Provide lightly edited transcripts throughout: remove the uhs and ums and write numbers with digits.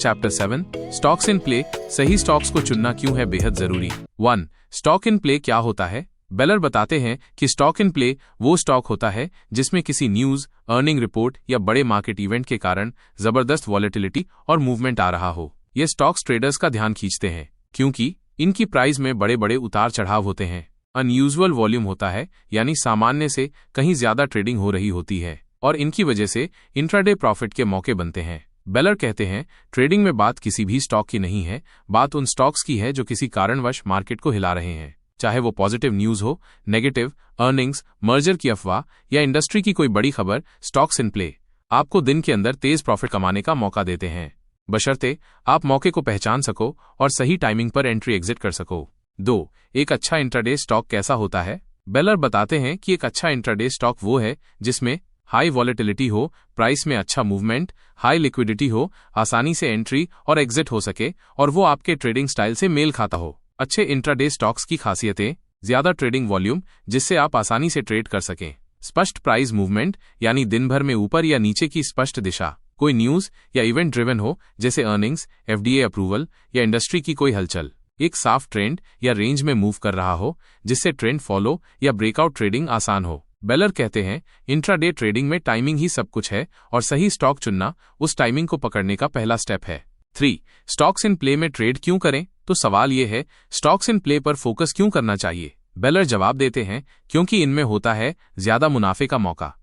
Chapter 7 stocks इन play, सही stocks को चुनना क्यों है बेहद जरूरी। 1. स्टॉक इन प्ले क्या होता है। बेलर बताते हैं कि स्टॉक इन प्ले वो स्टॉक होता है जिसमें किसी न्यूज, अर्निंग रिपोर्ट या बड़े मार्केट इवेंट के कारण जबरदस्त वॉलेटिलिटी और मूवमेंट आ रहा हो। ये स्टॉक्स ट्रेडर्स का ध्यान खींचते हैं क्योंकि इनकी प्राइस में बड़े बड़े उतार चढ़ाव होते हैं। अनयूजुअल वॉल्यूम होता है, यानी सामान्य से कहीं ज्यादा ट्रेडिंग हो रही होती है और इनकी वजह से इंट्राडे प्रॉफिट के मौके बनते हैं। बेलर कहते हैं ट्रेडिंग में बात किसी भी स्टॉक की नहीं है, बात उन स्टॉक्स की है जो किसी कारणवश मार्केट को हिला रहे हैं। चाहे वो पॉजिटिव न्यूज हो, नेगेटिव, अर्निंग्स, मर्जर की अफवाह या इंडस्ट्री की कोई बड़ी खबर, स्टॉक्स इन प्ले आपको दिन के अंदर तेज प्रॉफिट कमाने का मौका देते हैं, बशर्ते आप मौके को पहचान सको और सही टाइमिंग पर एंट्री एग्जिट कर सको। 2. एक अच्छा इंट्राडे स्टॉक कैसा होता है। बेलर बताते हैं कि एक अच्छा इंट्राडे स्टॉक वो है जिसमें हाई वॉलेटिलिटी हो, प्राइस में अच्छा मूवमेंट, हाई लिक्विडिटी हो, आसानी से एंट्री और एग्जिट हो सके और वो आपके ट्रेडिंग स्टाइल से मेल खाता हो। अच्छे इंट्राडे स्टॉक्स की खासियतें: ज्यादा ट्रेडिंग वॉल्यूम जिससे आप आसानी से ट्रेड कर सकें, स्पष्ट प्राइस मूवमेंट यानी दिन भर में ऊपर या नीचे की स्पष्ट दिशा, कोई न्यूज या इवेंट ड्रिवन हो जैसे अर्निंग्स, एफडीए अप्रूवल या इंडस्ट्री की कोई हलचल, एक साफ ट्रेंड या रेंज में मूव कर रहा हो जिससे ट्रेंड फॉलो या ब्रेकआउट ट्रेडिंग आसान हो। बेलर कहते हैं इंट्राडे ट्रेडिंग में टाइमिंग ही सब कुछ है और सही स्टॉक चुनना उस टाइमिंग को पकड़ने का पहला स्टेप है। 3. स्टॉक्स इन प्ले में ट्रेड क्यों करें। तो सवाल यह है, स्टॉक्स इन प्ले पर फोकस क्यों करना चाहिए। बेलर जवाब देते हैं क्योंकि इनमें होता है ज्यादा मुनाफे का मौका।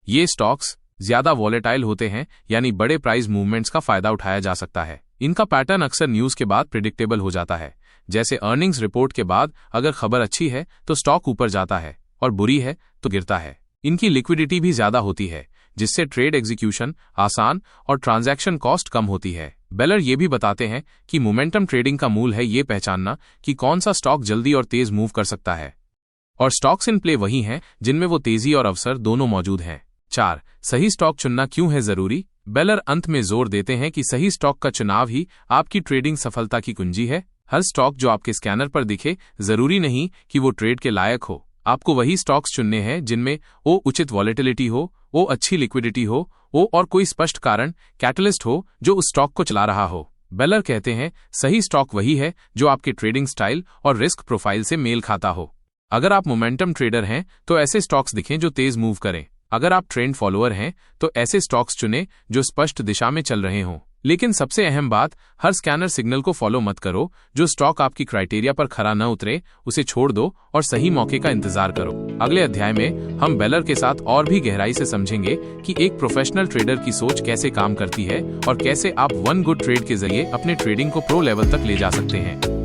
ये स्टॉक्स ज्यादा वॉलेटाइल होते हैं, यानी बड़े प्राइस मूवमेंट्स का फायदा उठाया जा सकता है। इनका पैटर्न अक्सर न्यूज के बाद प्रिडिक्टेबल हो जाता है, जैसे अर्निंग्स रिपोर्ट के बाद अगर खबर अच्छी है तो स्टॉक ऊपर जाता है और बुरी है तो गिरता है। इनकी लिक्विडिटी भी ज्यादा होती है जिससे ट्रेड एग्जीक्यूशन आसान और ट्रांजैक्शन कॉस्ट कम होती है। बेलर ये भी बताते हैं कि मोमेंटम ट्रेडिंग का मूल है ये पहचानना कि कौन सा स्टॉक जल्दी और तेज मूव कर सकता है, और स्टॉक्स इन प्ले वही हैं जिनमें वो तेजी और अवसर दोनों मौजूद हैं। 4. सही स्टॉक चुनना क्यों है जरूरी। बेलर अंत में जोर देते हैं कि सही स्टॉक का चुनाव ही आपकी ट्रेडिंग सफलता की कुंजी है। हर स्टॉक जो आपके स्कैनर पर दिखे जरूरी नहीं कि वो ट्रेड के लायक हो। आपको वही स्टॉक्स चुनने हैं जिनमें ओ उचित वॉलेटिलिटी हो, ओ अच्छी लिक्विडिटी हो, ओ और कोई स्पष्ट कारण कैटलिस्ट हो जो उस स्टॉक को चला रहा हो। बेलर कहते हैं सही स्टॉक वही है जो आपके ट्रेडिंग स्टाइल और रिस्क प्रोफाइल से मेल खाता हो। अगर आप मोमेंटम ट्रेडर हैं तो ऐसे स्टॉक्स दिखें जो तेज मूव करें। अगर आप ट्रेंड फॉलोअर हैं तो ऐसे स्टॉक्स चुनें जो स्पष्ट दिशा में चल रहे हों। लेकिन सबसे अहम बात, हर स्कैनर सिग्नल को फॉलो मत करो। जो स्टॉक आपकी क्राइटेरिया पर खरा न उतरे उसे छोड़ दो और सही मौके का इंतजार करो। अगले अध्याय में हम बेलर के साथ और भी गहराई से समझेंगे कि एक प्रोफेशनल ट्रेडर की सोच कैसे काम करती है और कैसे आप वन गुड ट्रेड के जरिए अपने ट्रेडिंग को प्रो लेवल तक ले जा सकते हैं।